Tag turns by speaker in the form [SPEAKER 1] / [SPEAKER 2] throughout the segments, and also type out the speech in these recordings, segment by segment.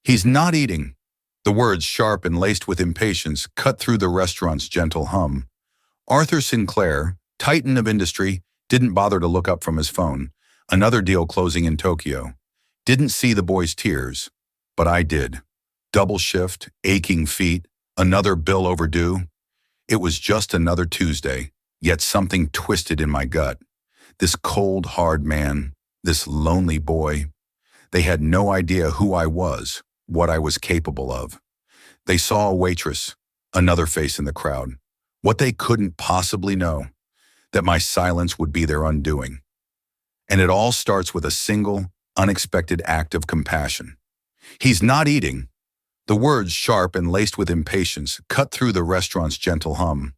[SPEAKER 1] He's not eating. The words, sharp and laced with impatience, cut through the restaurant's gentle hum. Arthur Sinclair, titan of industry, didn't bother to look up from his phone. Another deal closing in Tokyo. Didn't see the boy's tears, but I did. Double shift, aching feet, another bill overdue. It was just another Tuesday, yet something twisted in my gut. This cold, hard man, this lonely boy. They had no idea who I was, what I was capable of. They saw a waitress, another face in the crowd. What they couldn't possibly know, that my silence would be their undoing. And it all starts with a single, unexpected act of compassion. He's not eating. The words, sharp and laced with impatience, cut through the restaurant's gentle hum.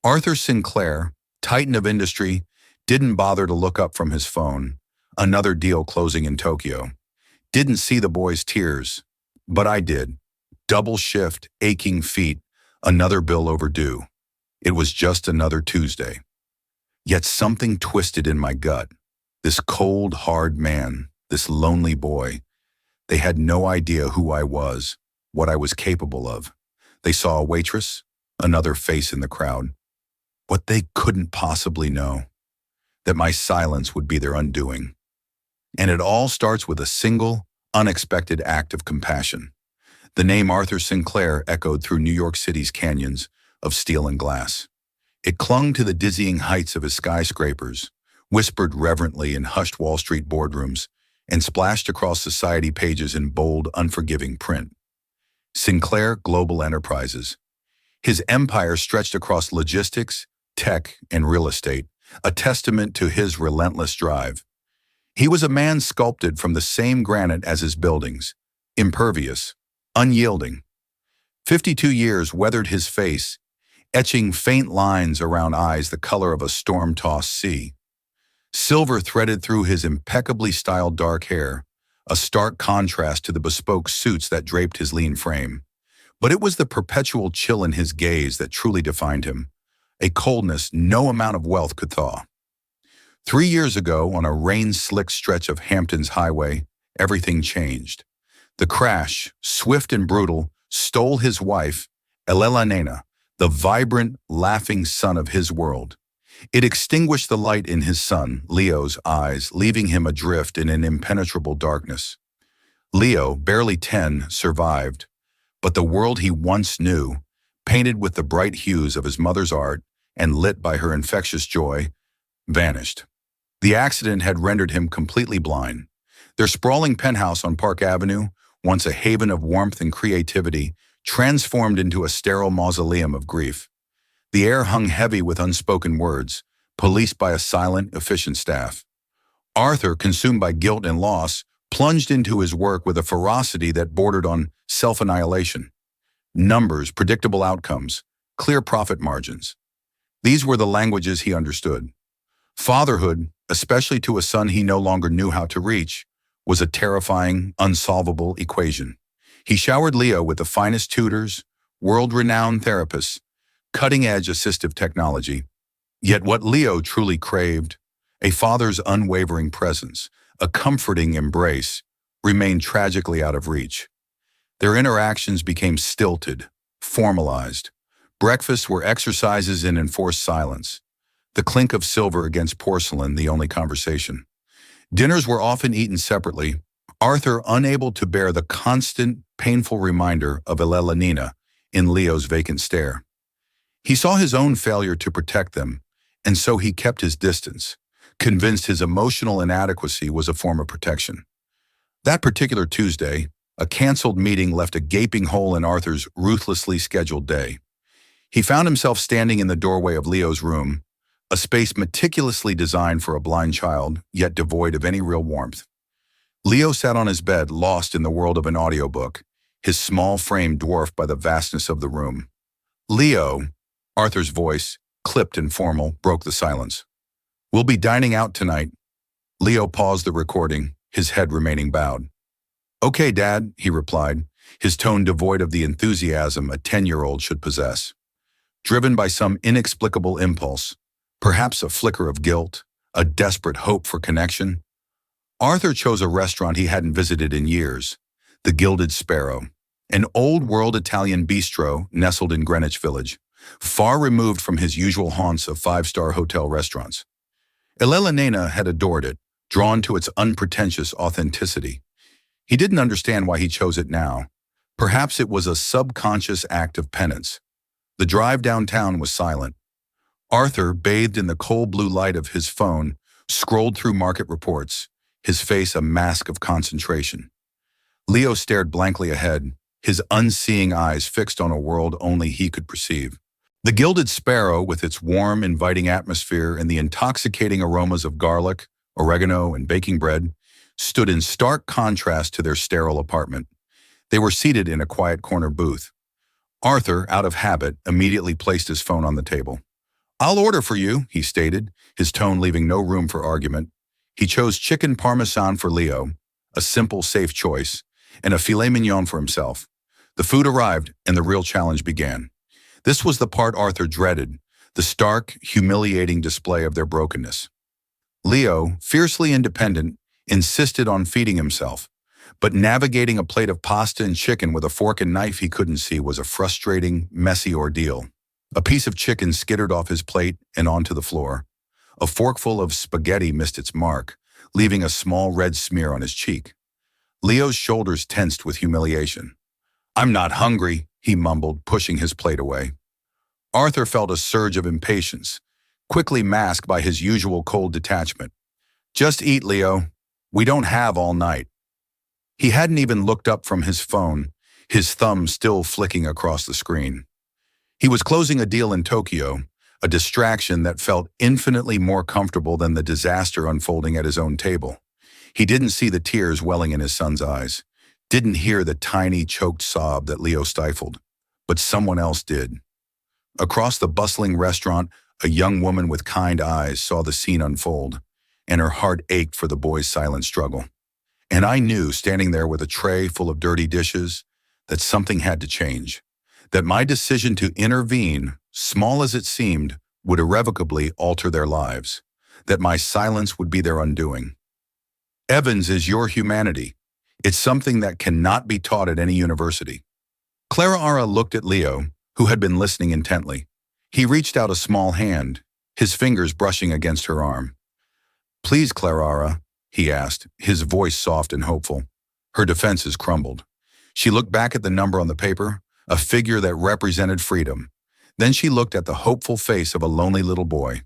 [SPEAKER 1] Arthur Sinclair, titan of industry, didn't bother to look up from his phone. Another deal closing in Tokyo. Didn't see the boy's tears, but I did. Double shift, aching feet, another bill overdue. It was just another Tuesday. Yet something twisted in my gut. This cold, hard man, this lonely boy. They had no idea who I was, what I was capable of. They saw a waitress, another face in the crowd. What they couldn't possibly know, that my silence would be their undoing. And it all starts with a single, unexpected act of compassion. The name Arthur Sinclair echoed through New York City's canyons of steel and glass. It clung to the dizzying heights of his skyscrapers, whispered reverently in hushed Wall Street boardrooms, and splashed across society pages in bold, unforgiving print. Sinclair Global Enterprises. His empire stretched across logistics, tech, and real estate, a testament to his relentless drive. He was a man sculpted from the same granite as his buildings, impervious, unyielding. 52 years weathered his face, etching faint lines around eyes the color of a storm-tossed sea. Silver threaded through his impeccably styled dark hair, a stark contrast to the bespoke suits that draped his lean frame. But it was the perpetual chill in his gaze that truly defined him, a coldness no amount of wealth could thaw. 3 years ago, on a rain-slicked stretch of Hampton's highway, everything changed. The crash, swift and brutal, stole his wife, Elena, the vibrant, laughing sun of his world. It extinguished the light in his son, Leo's eyes, leaving him adrift in an impenetrable darkness. Leo, barely 10, survived, but the world he once knew, painted with the bright hues of his mother's art and lit by her infectious joy, vanished. The accident had rendered him completely blind. Their sprawling penthouse on Park Avenue, once a haven of warmth and creativity, transformed into a sterile mausoleum of grief. The air hung heavy with unspoken words, policed by a silent, efficient staff. Arthur, consumed by guilt and loss, plunged into his work with a ferocity that bordered on self-annihilation. Numbers, predictable outcomes, clear profit margins. These were the languages he understood. Fatherhood, especially to a son he no longer knew how to reach, was a terrifying, unsolvable equation. He showered Leo with the finest tutors, world-renowned therapists, cutting-edge assistive technology. Yet what Leo truly craved, a father's unwavering presence, a comforting embrace, remained tragically out of reach. Their interactions became stilted, formalized. Breakfasts were exercises in enforced silence. The clink of silver against porcelain the only conversation. Dinners were often eaten separately, Arthur unable to bear the constant, painful reminder of Elena in Leo's vacant stare. He saw his own failure to protect them, and so he kept his distance, convinced his emotional inadequacy was a form of protection. That particular Tuesday, a canceled meeting left a gaping hole in Arthur's ruthlessly scheduled day. He found himself standing in the doorway of Leo's room, a space meticulously designed for a blind child, yet devoid of any real warmth. Leo sat on his bed, lost in the world of an audiobook, his small frame dwarfed by the vastness of the room. "Leo," Arthur's voice, clipped and formal, broke the silence. "We'll be dining out tonight." Leo paused the recording, his head remaining bowed. "Okay, Dad," he replied, his tone devoid of the enthusiasm a 10-year-old should possess. Driven by some inexplicable impulse, perhaps a flicker of guilt, a desperate hope for connection, Arthur chose a restaurant he hadn't visited in years, The Gilded Sparrow, an old-world Italian bistro nestled in Greenwich Village, far removed from his usual haunts of five-star hotel restaurants. Elena had adored it, drawn to its unpretentious authenticity. He didn't understand why he chose it now. Perhaps it was a subconscious act of penance. The drive downtown was silent. Arthur, bathed in the cold blue light of his phone, scrolled through market reports, his face a mask of concentration. Leo stared blankly ahead, his unseeing eyes fixed on a world only he could perceive. The Gilded Sparrow, with its warm, inviting atmosphere and the intoxicating aromas of garlic, oregano, and baking bread, stood in stark contrast to their sterile apartment. They were seated in a quiet corner booth. Arthur, out of habit, immediately placed his phone on the table. "I'll order for you," he stated, his tone leaving no room for argument. He chose chicken parmesan for Leo, a simple, safe choice, and a filet mignon for himself. The food arrived, and the real challenge began. This was the part Arthur dreaded, the stark, humiliating display of their brokenness. Leo, fiercely independent, insisted on feeding himself, but navigating a plate of pasta and chicken with a fork and knife he couldn't see was a frustrating, messy ordeal. A piece of chicken skittered off his plate and onto the floor. A forkful of spaghetti missed its mark, leaving a small red smear on his cheek. Leo's shoulders tensed with humiliation. "I'm not hungry," he mumbled, pushing his plate away. Arthur felt a surge of impatience, quickly masked by his usual cold detachment. "Just eat, Leo. We don't have all night." He hadn't even looked up from his phone, his thumb still flicking across the screen. He was closing a deal in Tokyo, a distraction that felt infinitely more comfortable than the disaster unfolding at his own table. He didn't see the tears welling in his son's eyes, didn't hear the tiny, choked sob that Leo stifled, but someone else did. Across the bustling restaurant, a young woman with kind eyes saw the scene unfold, and her heart ached for the boy's silent struggle. And I knew, standing there with a tray full of dirty dishes, that something had to change, that my decision to intervene, small as it seemed, would irrevocably alter their lives, that my silence would be their undoing. Evans is your humanity. It's something that cannot be taught at any university. Clara looked at Leo, who had been listening intently. He reached out a small hand, his fingers brushing against her arm. "Please, Clara," he asked, his voice soft and hopeful. Her defenses crumbled. She looked back at the number on the paper, a figure that represented freedom. Then she looked at the hopeful face of a lonely little boy.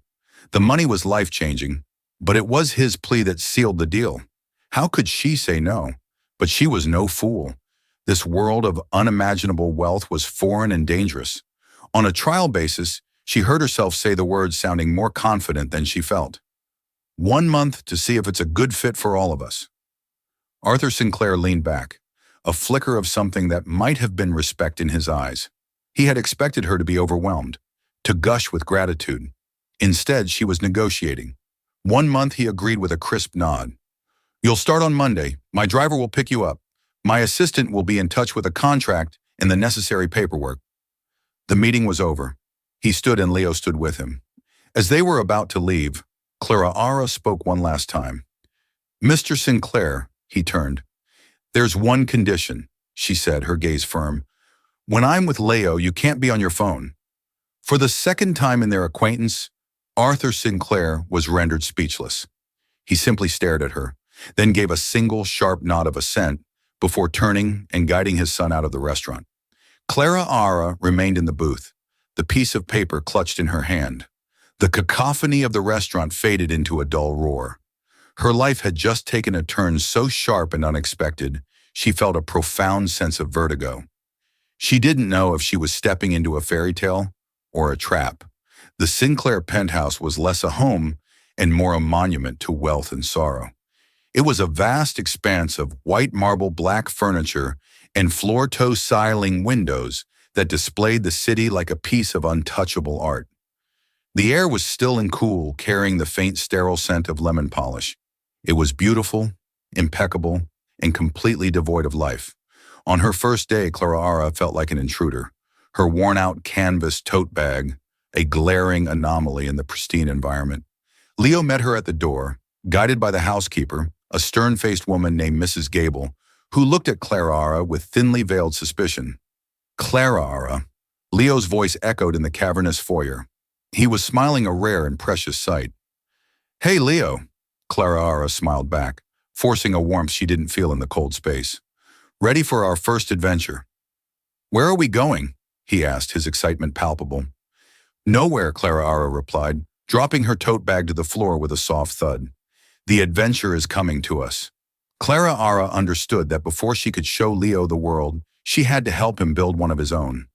[SPEAKER 1] The money was life-changing, but it was his plea that sealed the deal. How could she say no? But she was no fool. This world of unimaginable wealth was foreign and dangerous. On a trial basis, she heard herself say the words sounding more confident than she felt. 1 month to see if it's a good fit for all of us. Arthur Sinclair leaned back, a flicker of something that might have been respect in his eyes. He had expected her to be overwhelmed, to gush with gratitude. Instead, she was negotiating. 1 month, he agreed with a crisp nod. "You'll start on Monday. My driver will pick you up. My assistant will be in touch with a contract and the necessary paperwork." The meeting was over. He stood and Leo stood with him. As they were about to leave, Clara spoke one last time. "Mr. Sinclair," he turned. "There's one condition," she said, her gaze firm. "When I'm with Leo, you can't be on your phone." For the second time in their acquaintance, Arthur Sinclair was rendered speechless. He simply stared at her, then gave a single sharp nod of assent before turning and guiding his son out of the restaurant. Clara remained in the booth, the piece of paper clutched in her hand. The cacophony of the restaurant faded into a dull roar. Her life had just taken a turn so sharp and unexpected, she felt a profound sense of vertigo. She didn't know if she was stepping into a fairy tale or a trap. The Sinclair penthouse was less a home and more a monument to wealth and sorrow. It was a vast expanse of white marble black furniture and floor-to-ceiling windows that displayed the city like a piece of untouchable art. The air was still and cool, carrying the faint sterile scent of lemon polish. It was beautiful, impeccable, and completely devoid of life. On her first day, Clara felt like an intruder, her worn-out canvas tote bag, a glaring anomaly in the pristine environment. Leo met her at the door, guided by the housekeeper, a stern-faced woman named Mrs. Gable, who looked at Clara with thinly veiled suspicion. Clara. Leo's voice echoed in the cavernous foyer. He was smiling, a rare and precious sight. Hey, Leo. Clara smiled back, forcing a warmth she didn't feel in the cold space. Ready for our first adventure. Where are we going? He asked, his excitement palpable. Nowhere, Clara replied, dropping her tote bag to the floor with a soft thud. The adventure is coming to us. Clara understood that before she could show Leo the world, she had to help him build one of his own.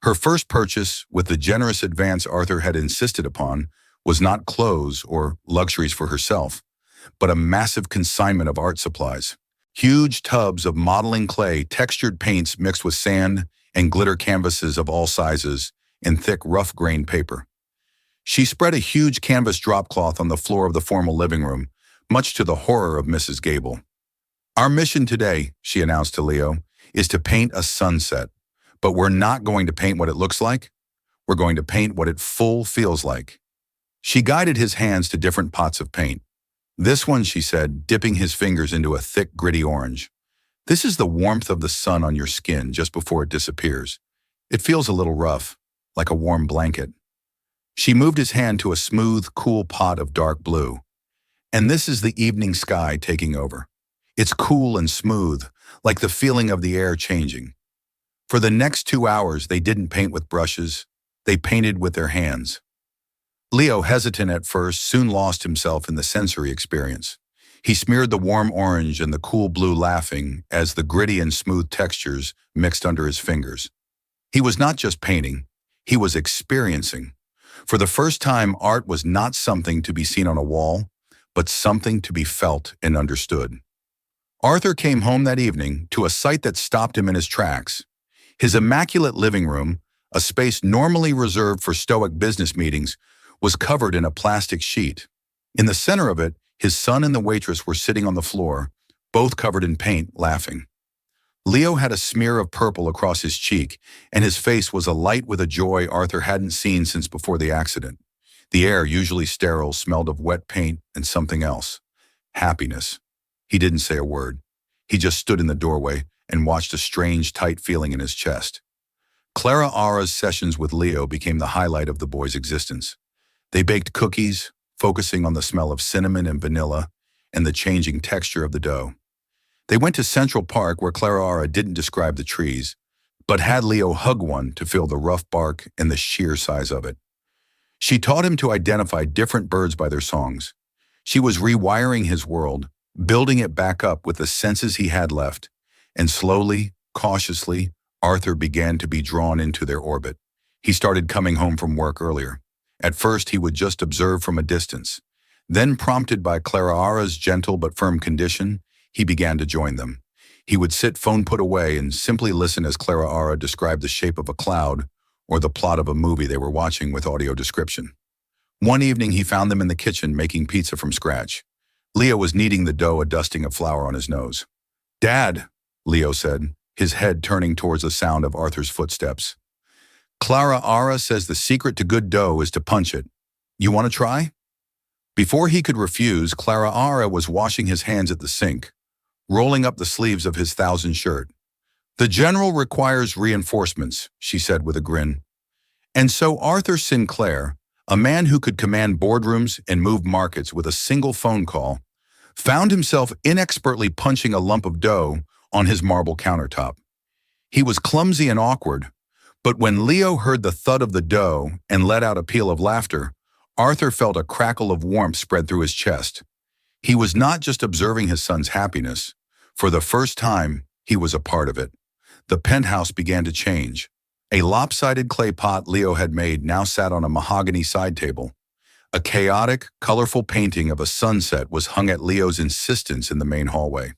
[SPEAKER 1] Her first purchase, with the generous advance Arthur had insisted upon, was not clothes or luxuries for herself, but a massive consignment of art supplies. Huge tubs of modeling clay, textured paints mixed with sand, and glitter canvases of all sizes, in thick, rough-grained paper. She spread a huge canvas dropcloth on the floor of the formal living room, much to the horror of Mrs. Gable. Our mission today, she announced to Leo, is to paint a sunset. But we're not going to paint what it looks like. We're going to paint what it full feels like. She guided his hands to different pots of paint. This one, she said, dipping his fingers into a thick, gritty orange. This is the warmth of the sun on your skin just before it disappears. It feels a little rough, like a warm blanket. She moved his hand to a smooth, cool pot of dark blue. And this is the evening sky taking over. It's cool and smooth, like the feeling of the air changing. For the next 2 hours, they didn't paint with brushes. They painted with their hands. Leo, hesitant at first, soon lost himself in the sensory experience. He smeared the warm orange and the cool blue, laughing as the gritty and smooth textures mixed under his fingers. He was not just painting, he was experiencing. For the first time, art was not something to be seen on a wall, but something to be felt and understood. Arthur came home that evening to a sight that stopped him in his tracks. His immaculate living room, a space normally reserved for stoic business meetings, was covered in a plastic sheet. In the center of it, his son and the waitress were sitting on the floor, both covered in paint, laughing. Leo had a smear of purple across his cheek, and his face was alight with a joy Arthur hadn't seen since before the accident. The air, usually sterile, smelled of wet paint and something else. Happiness. He didn't say a word. He just stood in the doorway and watched a strange, tight feeling in his chest. Clara's sessions with Leo became the highlight of the boy's existence. They baked cookies, focusing on the smell of cinnamon and vanilla and the changing texture of the dough. They went to Central Park, where Clara didn't describe the trees, but had Leo hug one to feel the rough bark and the sheer size of it. She taught him to identify different birds by their songs. She was rewiring his world, building it back up with the senses he had left, and slowly, cautiously, Arthur began to be drawn into their orbit. He started coming home from work earlier. At first, he would just observe from a distance. Then, prompted by Clara's gentle but firm condition, he began to join them. He would sit phone put away and simply listen as Clara described the shape of a cloud or the plot of a movie they were watching with audio description. One evening, he found them in the kitchen making pizza from scratch. Leo was kneading the dough, a dusting of flour on his nose. "Dad," Leo said, his head turning towards the sound of Arthur's footsteps. "Clara says the secret to good dough is to punch it. You want to try?" Before he could refuse, Clara was washing his hands at the sink, rolling up the sleeves of his thousand shirt. "The general requires reinforcements," she said with a grin. And so Arthur Sinclair, a man who could command boardrooms and move markets with a single phone call, found himself inexpertly punching a lump of dough on his marble countertop. He was clumsy and awkward, but when Leo heard the thud of the dough and let out a peal of laughter, Arthur felt a crackle of warmth spread through his chest. He was not just observing his son's happiness. For the first time, he was a part of it. The penthouse began to change. A lopsided clay pot Leo had made now sat on a mahogany side table. A chaotic, colorful painting of a sunset was hung at Leo's insistence in the main hallway.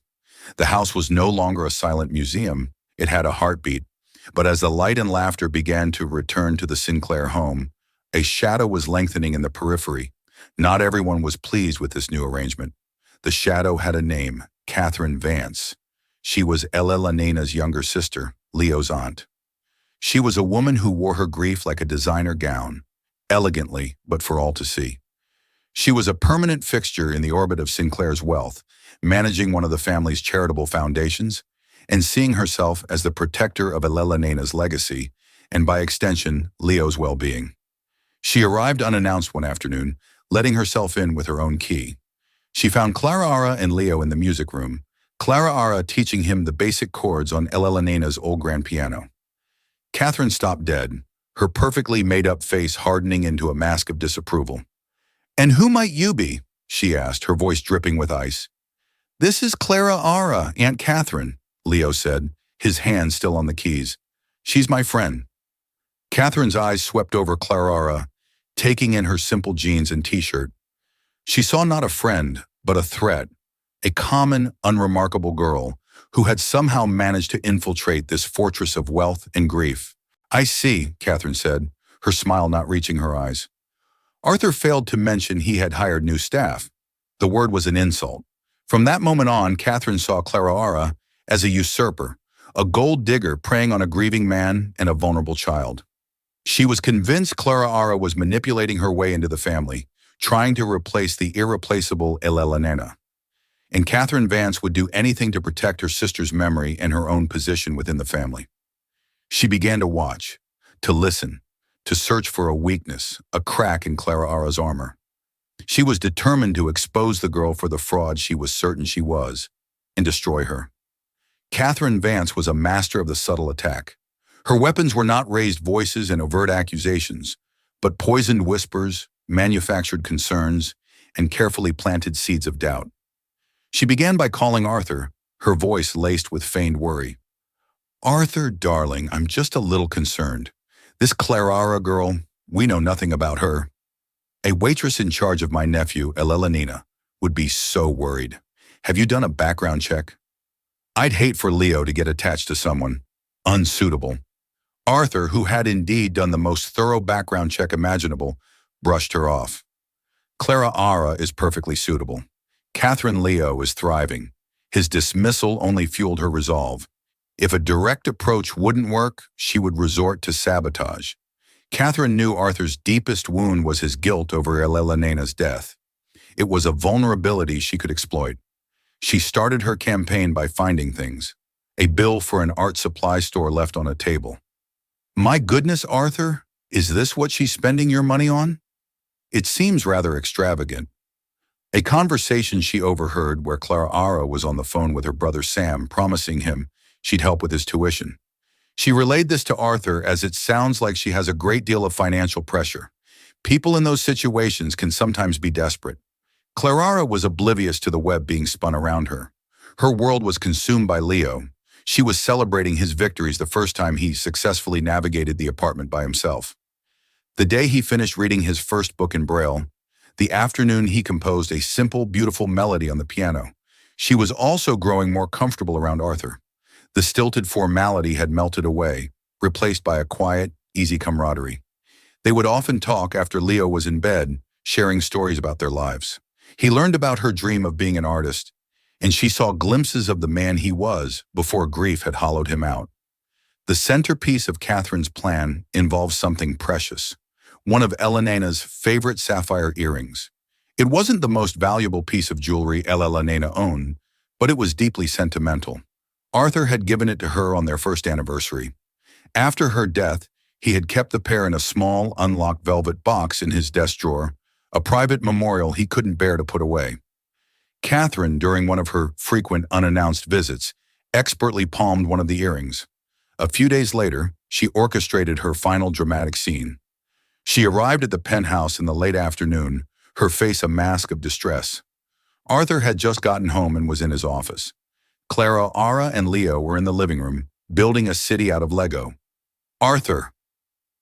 [SPEAKER 1] The house was no longer a silent museum. It had a heartbeat. But as the light and laughter began to return to the Sinclair home, a shadow was lengthening in the periphery. Not everyone was pleased with this new arrangement. The shadow had a name, Catherine Vance. She was Elena's younger sister, Leo's aunt. She was a woman who wore her grief like a designer gown, elegantly, but for all to see. She was a permanent fixture in the orbit of Sinclair's wealth, managing one of the family's charitable foundations, and seeing herself as the protector of Elelena's legacy, and by extension, Leo's well-being. She arrived unannounced one afternoon, letting herself in with her own key. She found Clara and Leo in the music room, Clara teaching him the basic chords on Elena's old grand piano. Catherine stopped dead, her perfectly made-up face hardening into a mask of disapproval. "And who might you be?" she asked, her voice dripping with ice. "This is Clara, Aunt Catherine," Leo said, his hand still on the keys. "She's my friend." Catherine's eyes swept over Clara, taking in her simple jeans and t-shirt. She saw not a friend, but a threat, a common, unremarkable girl who had somehow managed to infiltrate this fortress of wealth and grief. "I see," Catherine said, her smile not reaching her eyes. Arthur failed to mention he had hired new staff. The word was an insult. From that moment on, Catherine saw Clara as a usurper, a gold digger preying on a grieving man and a vulnerable child. She was convinced Clara was manipulating her way into the family, trying to replace the irreplaceable Elena. And Catherine Vance would do anything to protect her sister's memory and her own position within the family. She began to watch, to listen, to search for a weakness, a crack in Clara's armor. She was determined to expose the girl for the fraud she was certain she was, and destroy her. Catherine Vance was a master of the subtle attack. Her weapons were not raised voices and overt accusations, but poisoned whispers, manufactured concerns, and carefully planted seeds of doubt. She began by calling Arthur, her voice laced with feigned worry. "Arthur, darling, I'm just a little concerned. This Clara girl, we know nothing about her. A waitress in charge of my nephew, Elena, would be so worried. Have you done a background check? I'd hate for Leo to get attached to someone unsuitable." Arthur, who had indeed done the most thorough background check imaginable, brushed her off. "Clara is perfectly suitable. Catherine Leo is thriving." His dismissal only fueled her resolve. If a direct approach wouldn't work, she would resort to sabotage. Catherine knew Arthur's deepest wound was his guilt over Elena's death. It was a vulnerability she could exploit. She started her campaign by finding things. A bill for an art supply store left on a table. "My goodness, Arthur, is this what she's spending your money on? It seems rather extravagant." A conversation she overheard where Clara was on the phone with her brother Sam, promising him she'd help with his tuition. She relayed this to Arthur as it sounds like she has a great deal of financial pressure. People in those situations can sometimes be desperate. Clara was oblivious to the web being spun around her. Her world was consumed by Leo. She was celebrating his victories the first time he successfully navigated the apartment by himself. The day he finished reading his first book in Braille, the afternoon he composed a simple, beautiful melody on the piano. She was also growing more comfortable around Arthur. The stilted formality had melted away, replaced by a quiet, easy camaraderie. They would often talk after Leo was in bed, sharing stories about their lives. He learned about her dream of being an artist, and she saw glimpses of the man he was before grief had hollowed him out. The centerpiece of Catherine's plan involved something precious, one of Elena's favorite sapphire earrings. It wasn't the most valuable piece of jewelry Elena owned, but it was deeply sentimental. Arthur had given it to her on their first anniversary. After her death, he had kept the pair in a small, unlocked velvet box in his desk drawer, a private memorial he couldn't bear to put away. Catherine, during one of her frequent unannounced visits, expertly palmed one of the earrings. A few days later, she orchestrated her final dramatic scene. She arrived at the penthouse in the late afternoon, her face a mask of distress. Arthur had just gotten home and was in his office. Clara and Leo were in the living room, building a city out of Lego. "Arthur!"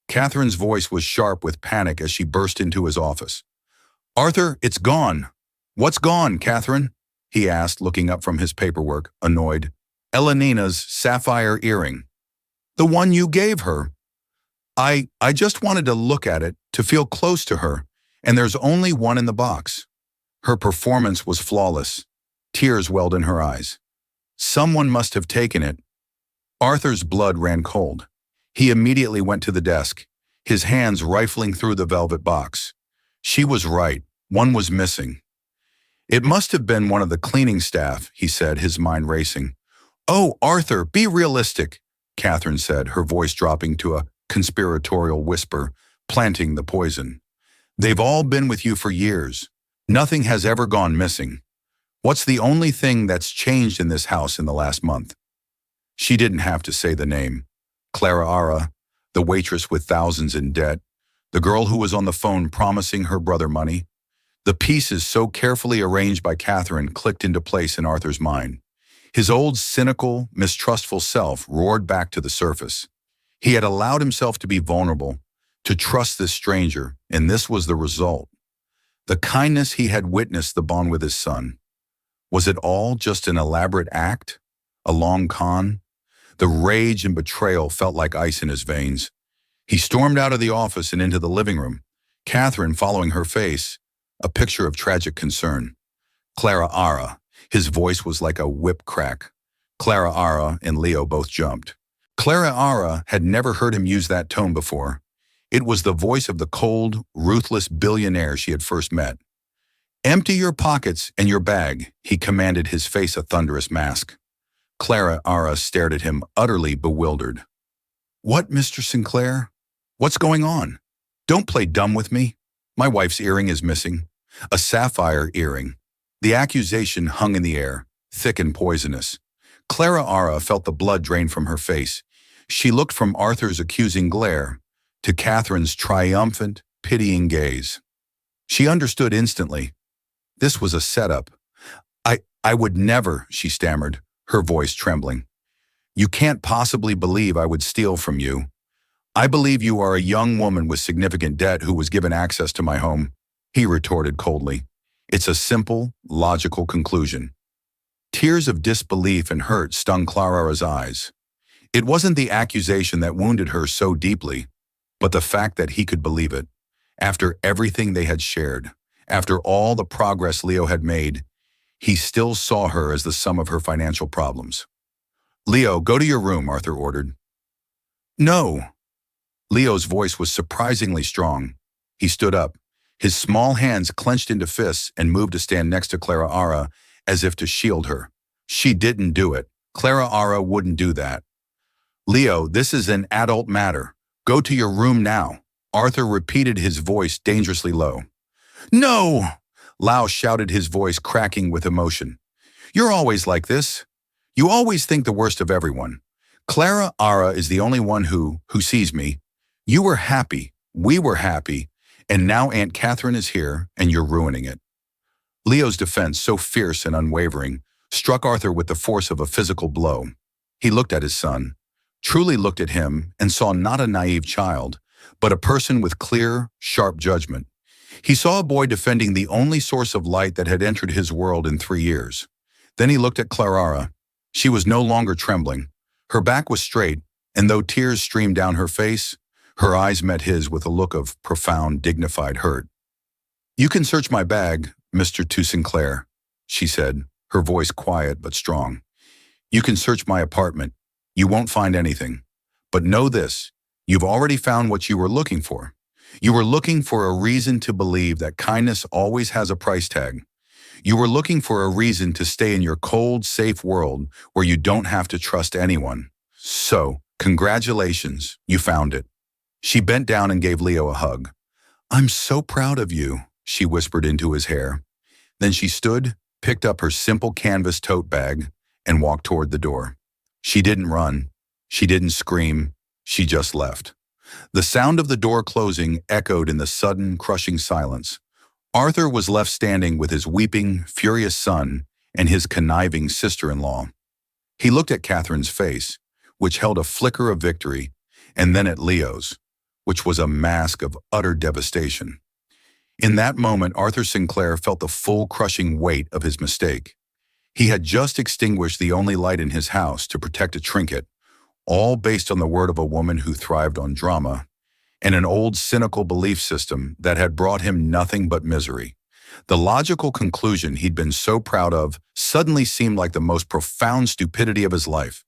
[SPEAKER 1] Catherine's voice was sharp with panic as she burst into his office. "Arthur, it's gone." "What's gone, Catherine?" he asked, looking up from his paperwork, annoyed. "Elena's sapphire earring. The one you gave her." I just wanted to look at it, to feel close to her, and there's only one in the box." Her performance was flawless. Tears welled in her eyes. "Someone must have taken it." Arthur's blood ran cold. He immediately went to the desk, his hands rifling through the velvet box. She was right. One was missing. "It must have been one of the cleaning staff," he said, his mind racing. Oh, Arthur, be realistic, Catherine said, her voice dropping to a conspiratorial whisper, planting the poison. They've all been with you for years. Nothing has ever gone missing. What's the only thing that's changed in this house in the last month? She didn't have to say the name. Clara Ara, the waitress with thousands in debt, the girl who was on the phone promising her brother money. The pieces so carefully arranged by Catherine clicked into place in Arthur's mind. His old cynical, mistrustful self roared back to the surface. He had allowed himself to be vulnerable, to trust this stranger, and this was the result. The kindness he had witnessed the bond with his son. Was it all just an elaborate act? A long con? The rage and betrayal felt like ice in his veins. He stormed out of the office and into the living room, Catherine following her face, a picture of tragic concern. Clara Ara. His voice was like a whip crack. Clara Ara and Leo both jumped. Clara Ara had never heard him use that tone before. It was the voice of the cold, ruthless billionaire she had first met. Empty your pockets and your bag, he commanded, his face a thunderous mask. Clara Ara stared at him, utterly bewildered. What, Mr. Sinclair? What's going on? Don't play dumb with me. My wife's earring is missing. A sapphire earring. The accusation hung in the air, thick and poisonous. Clara Ara felt the blood drain from her face. She looked from Arthur's accusing glare to Catherine's triumphant, pitying gaze. She understood instantly. This was a setup. I would never, she stammered, her voice trembling. You can't possibly believe I would steal from you. I believe you are a young woman with significant debt who was given access to my home, he retorted coldly. It's a simple, logical conclusion. Tears of disbelief and hurt stung Clara's eyes. It wasn't the accusation that wounded her so deeply, but the fact that he could believe it. After everything they had shared, after all the progress Leo had made, he still saw her as the sum of her financial problems. Leo, go to your room, Arthur ordered. No. Leo's voice was surprisingly strong. He stood up, his small hands clenched into fists, and moved to stand next to Clara Ara as if to shield her. She didn't do it. Clara Ara wouldn't do that. Leo, this is an adult matter. Go to your room now. Arthur repeated, his voice dangerously low. No! Lao shouted, his voice cracking with emotion. You're always like this. You always think the worst of everyone. Clara Ara is the only one who sees me. You were happy. We were happy. And now Aunt Catherine is here, and you're ruining it. Leo's defense, so fierce and unwavering, struck Arthur with the force of a physical blow. He looked at his son, truly looked at him, and saw not a naive child, but a person with clear, sharp judgment. He saw a boy defending the only source of light that had entered his world in 3 years. Then he looked at Clara. She was no longer trembling. Her back was straight, and though tears streamed down her face, her eyes met his with a look of profound, dignified hurt. You can search my bag, Mr. Sinclair, she said, her voice quiet but strong. You can search my apartment. You won't find anything. But know this, you've already found what you were looking for. You were looking for a reason to believe that kindness always has a price tag. You were looking for a reason to stay in your cold, safe world where you don't have to trust anyone. So, congratulations, you found it. She bent down and gave Leo a hug. I'm so proud of you, she whispered into his hair. Then she stood, picked up her simple canvas tote bag, and walked toward the door. She didn't run. She didn't scream. She just left. The sound of the door closing echoed in the sudden, crushing silence. Arthur was left standing with his weeping, furious son and his conniving sister-in-law. He looked at Catherine's face, which held a flicker of victory, and then at Leo's, which was a mask of utter devastation. In that moment, Arthur Sinclair felt the full crushing weight of his mistake. He had just extinguished the only light in his house to protect a trinket, all based on the word of a woman who thrived on drama, and an old cynical belief system that had brought him nothing but misery. The logical conclusion he'd been so proud of suddenly seemed like the most profound stupidity of his life.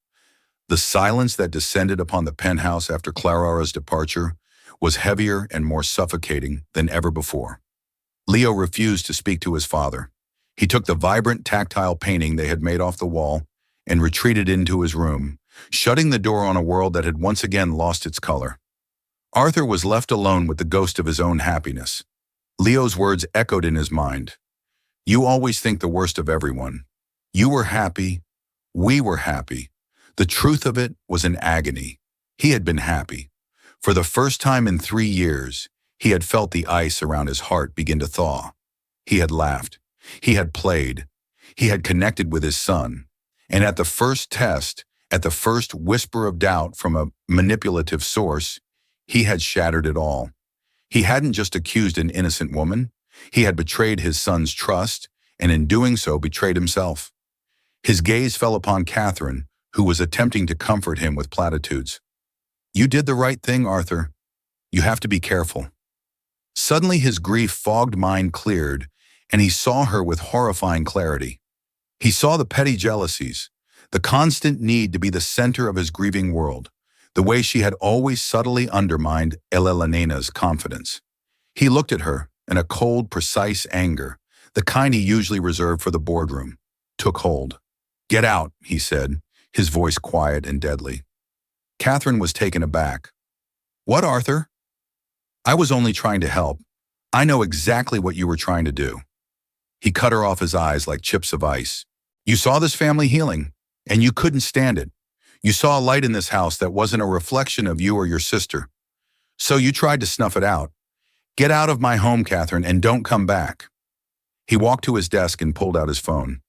[SPEAKER 1] The silence that descended upon the penthouse after Clara's departure was heavier and more suffocating than ever before. Leo refused to speak to his father. He took the vibrant, tactile painting they had made off the wall and retreated into his room, shutting the door on a world that had once again lost its color. Arthur was left alone with the ghost of his own happiness. Leo's words echoed in his mind. You always think the worst of everyone. You were happy. We were happy. The truth of it was an agony. He had been happy. For the first time in 3 years, he had felt the ice around his heart begin to thaw. He had laughed. He had played. He had connected with his son. And at the first test, at the first whisper of doubt from a manipulative source, he had shattered it all. He hadn't just accused an innocent woman. He had betrayed his son's trust, and in doing so betrayed himself. His gaze fell upon Catherine, who was attempting to comfort him with platitudes. You did the right thing, Arthur. You have to be careful. Suddenly his grief-fogged mind cleared, and he saw her with horrifying clarity. He saw the petty jealousies, the constant need to be the center of his grieving world, the way she had always subtly undermined Elena's confidence. He looked at her, and a cold, precise anger, the kind he usually reserved for the boardroom, took hold. Get out, he said, his voice quiet and deadly. Catherine was taken aback. What, Arthur? I was only trying to help. I know exactly what you were trying to do. He cut her off, his eyes like chips of ice. You saw this family healing, and you couldn't stand it. You saw a light in this house that wasn't a reflection of you or your sister. So you tried to snuff it out. Get out of my home, Catherine, and don't come back. He walked to his desk and pulled out his phone.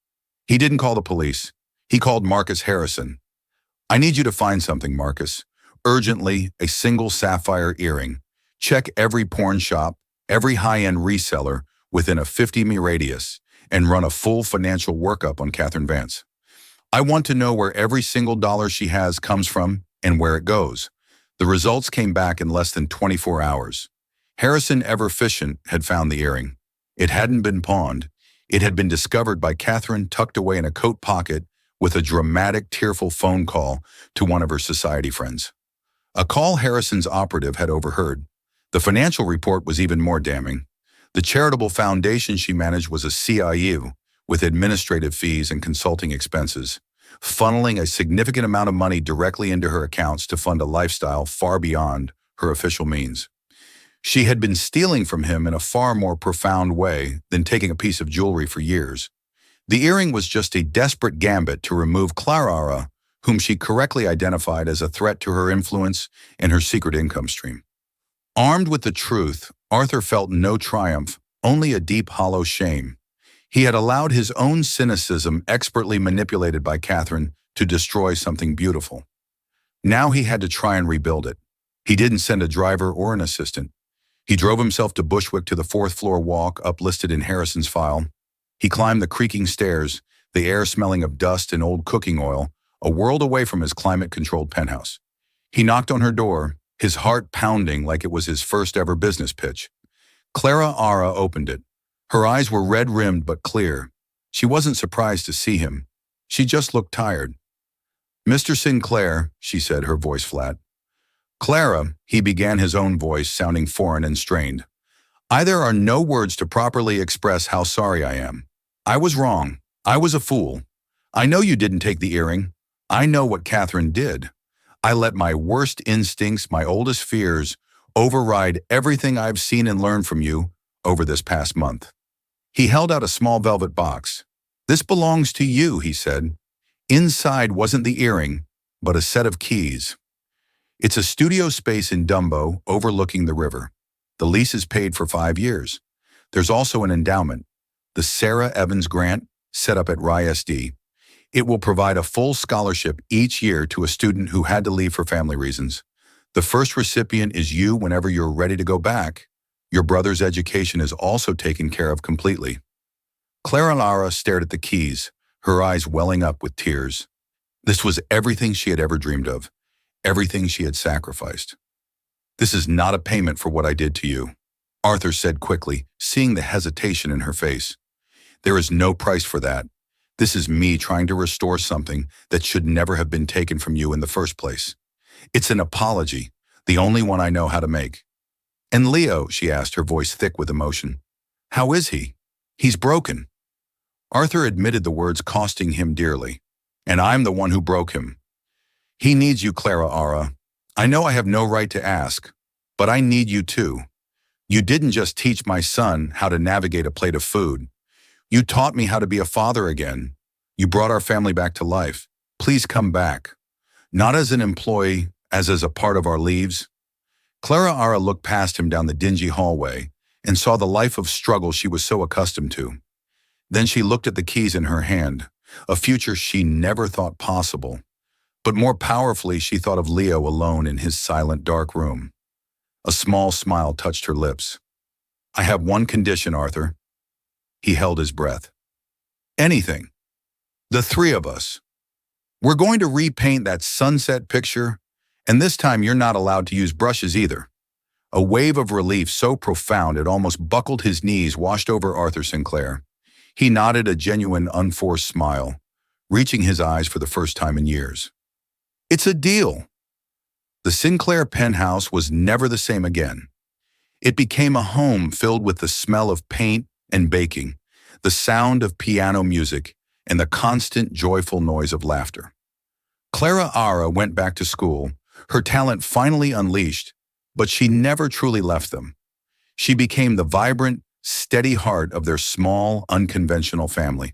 [SPEAKER 1] He didn't call the police. He called Marcus Harrison. I need you to find something, Marcus. Urgently, a single sapphire earring. Check every pawn shop, every high-end reseller within a 50-mile radius, and run a full financial workup on Catherine Vance. I want to know where every single dollar she has comes from and where it goes. The results came back in less than 24 hours. Harrison, ever efficient, had found the earring. It hadn't been pawned. It had been discovered by Catherine tucked away in a coat pocket with a dramatic, tearful phone call to one of her society friends. A call Harrison's operative had overheard. The financial report was even more damning. The charitable foundation she managed was a CIU, with administrative fees and consulting expenses, funneling a significant amount of money directly into her accounts to fund a lifestyle far beyond her official means. She had been stealing from him in a far more profound way than taking a piece of jewelry for years. The earring was just a desperate gambit to remove Clara, whom she correctly identified as a threat to her influence and her secret income stream. Armed with the truth, Arthur felt no triumph, only a deep, hollow shame. He had allowed his own cynicism, expertly manipulated by Catherine, to destroy something beautiful. Now he had to try and rebuild it. He didn't send a driver or an assistant. He drove himself to Bushwick to the 4th-floor walk uplisted in Harrison's file. He climbed the creaking stairs, the air smelling of dust and old cooking oil, a world away from his climate-controlled penthouse. He knocked on her door, his heart pounding like it was his first-ever business pitch. Clara opened it. Her eyes were red-rimmed but clear. She wasn't surprised to see him. She just looked tired. Mr. Sinclair, she said, her voice flat. Clara, he began, his own voice sounding foreign and strained. There are no words to properly express how sorry I am. I was wrong. I was a fool. I know you didn't take the earring. I know what Catherine did. I let my worst instincts, my oldest fears, override everything I've seen and learned from you over this past month. He held out a small velvet box. This belongs to you, he said. Inside wasn't the earring, but a set of keys. It's a studio space in Dumbo overlooking the river. The lease is paid for 5 years. There's also an endowment, the Sarah Evans Grant, set up at RISD. It will provide a full scholarship each year to a student who had to leave for family reasons. The first recipient is you whenever you're ready to go back. Your brother's education is also taken care of completely. Clara stared at the keys, her eyes welling up with tears. This was everything she had ever dreamed of, everything she had sacrificed. This is not a payment for what I did to you, Arthur said quickly, seeing the hesitation in her face. There is no price for that. This is me trying to restore something that should never have been taken from you in the first place. It's an apology, the only one I know how to make. And Leo, she asked, her voice thick with emotion. How is he? He's broken. Arthur admitted the words costing him dearly. and I'm the one who broke him. He needs you, Clara Ara. I know I have no right to ask, but I need you too. You didn't just teach my son how to navigate a plate of food. You taught me how to be a father again. You brought our family back to life. Please come back. Not as an employee, as a part of our lives. Clara Ara looked past him down the dingy hallway and saw the life of struggle she was so accustomed to. Then she looked at the keys in her hand, a future she never thought possible. But more powerfully, she thought of Leo alone in his silent, dark room. A small smile touched her lips. I have one condition, Arthur. He held his breath. Anything. The three of us. We're going to repaint that sunset picture, and this time you're not allowed to use brushes either. A wave of relief so profound it almost buckled his knees washed over Arthur Sinclair. He nodded a genuine, unforced smile, reaching his eyes for the first time in years. It's a deal. The Sinclair penthouse was never the same again. It became a home filled with the smell of paint and baking, the sound of piano music, and the constant, joyful noise of laughter. Clara Ara went back to school, her talent finally unleashed, but she never truly left them. She became the vibrant, steady heart of their small, unconventional family.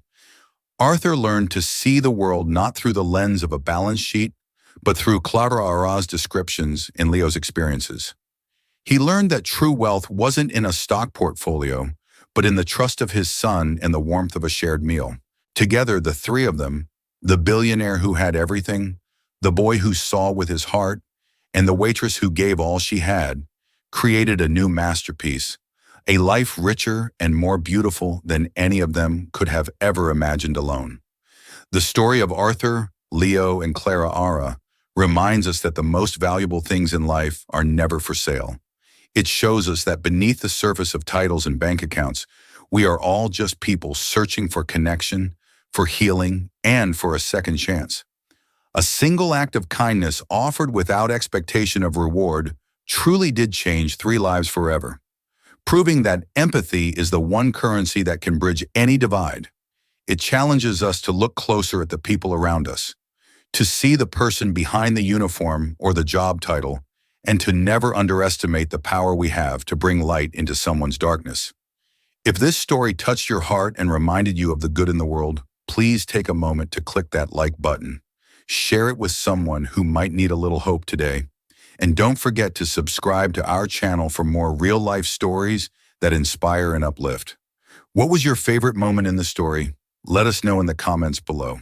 [SPEAKER 1] Arthur learned to see the world not through the lens of a balance sheet, but through Clara Ara's descriptions and Leo's experiences. He learned that true wealth wasn't in a stock portfolio, but in the trust of his son and the warmth of a shared meal. Together, the three of them, the billionaire who had everything, the boy who saw with his heart, and the waitress who gave all she had, created a new masterpiece, a life richer and more beautiful than any of them could have ever imagined alone. The story of Arthur, Leo, and Clara Ara reminds us that the most valuable things in life are never for sale. It shows us that beneath the surface of titles and bank accounts, we are all just people searching for connection, for healing, and for a second chance. A single act of kindness offered without expectation of reward truly did change three lives forever, proving that empathy is the one currency that can bridge any divide. It challenges us to look closer at the people around us, to see the person behind the uniform or the job title, and to never underestimate the power we have to bring light into someone's darkness. If this story touched your heart and reminded you of the good in the world, please take a moment to click that like button. Share it with someone who might need a little hope today. And don't forget to subscribe to our channel for more real-life stories that inspire and uplift. What was your favorite moment in the story? Let us know in the comments below.